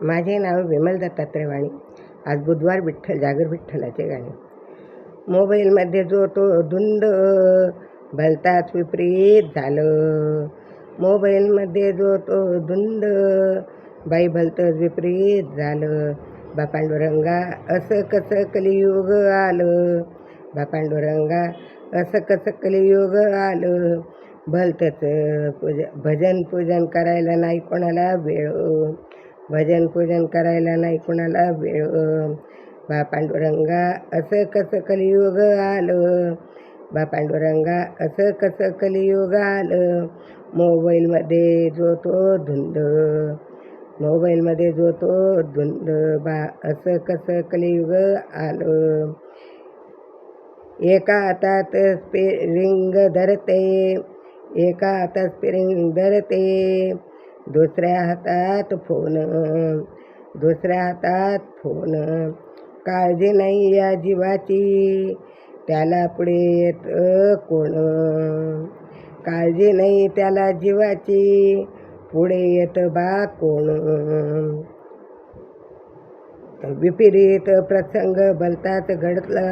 माझे नाव विमल दत्तात्रय वाणी. आज बुधवार. विठ्ठल जागर विठ्ठलाचे गाणे. मोबाईलमध्ये जो तो धुंद भलताच विपरीत झालं. मोबाईलमध्ये जो तो धुंद बाई भलतंच विपरीत झालं. बा पांडुरंगा असं कसं कलियुग आलं. बा पांडुरंगा असं कसं कलियुग आलं. भलतंच भजन पूजन करायला नाही कोणाला वेळ. भजन पूजन करायला नाही कोणाला वेळ. बा पांडुरंगा असं कसं कलियुग आलं. बा पांडुरंगा असं कसं कलियुग आलं. मोबाईलमध्ये जो तो धुंद. मोबाईलमध्ये जो तो धुंद. बा असं कसं कलियुग आलं. एका हातात स्पेरिंग धरते. एका हातात स्पेरिंग धरते. दुसऱ्या हातात फोन. दुसऱ्या हातात फोन. काळजी नाही या जीवाची त्याला पुढे येत कोण. काळजी नाही त्याला जीवाची पुढे येत बा कोण. विपरीत प्रसंग भलताच घडला.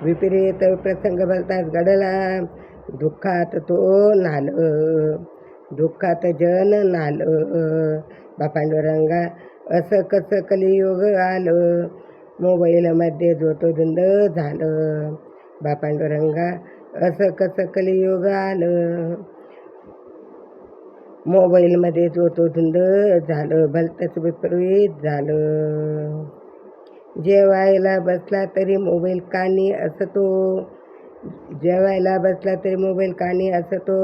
विपरीत प्रसंग भलताच घडला. दुःखात तो नाल. दुःखात जन नाल. बा पांडुरंगा असं कसं कलियुग आलं. मोबाईलमध्ये जो तो धुंद झालं. बा पांडुरंगा असं कसं कलियुग आलं. मोबाईलमध्ये जो तो धुंद झालं. भलतंच विपरीत झालं. जेवायला बसला तरी मोबाईल कानी असतो. जेवायला बसला तरी मोबाईल कानी असतो.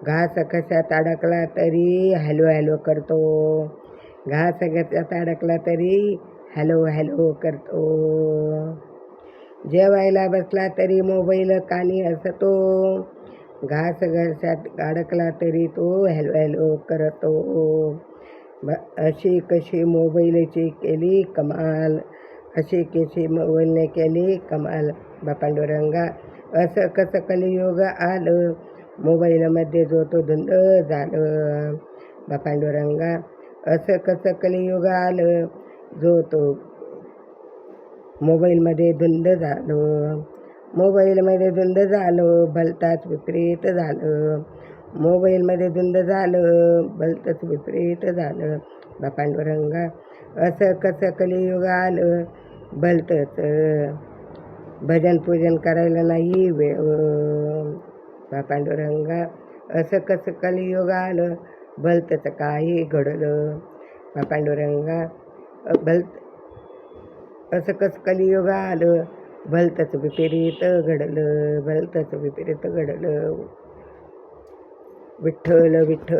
घास कशात अडकला तरी हॅलो हॅलो करतो. घास कशात अडकला तरी हॅलो हॅलो करतो. जेवायला बसला तरी मोबाईल कानी असतो. घास कशात अडकला तरी तो हॅलो हॅलो करतो. अशी कशी मोबाईलची केली कमाल. अशी कशी मोबाईलने केली कमाल. बा पांडुरंगा असं कसं कलियुग आलं. मोबाईलमध्ये जो तो धुंद झालं. बा पांडुरंगा असं कसं कलियुग आलं. जो तो मोबाईलमध्ये धुंद झालं. मोबाईलमध्ये धुंद झालं. भलताच विपरीत झालं. मोबाईलमध्ये धुंद झालं. भलतंच विपरीत झालं. बा पांडुरंगा असं कसं कलियुग आलं. भलतंच भजन पूजन करायला नाही वेळ. बा पांडुरंगा असं कसं कलियुग आलं. भलतंच काही घडलं. बा पांडुरंगा असं कसं कलियुग आलं. भलतंच विपरीत घडलं. भलतंच विपरीत घडलं. विठ्ठल विठ्ठल.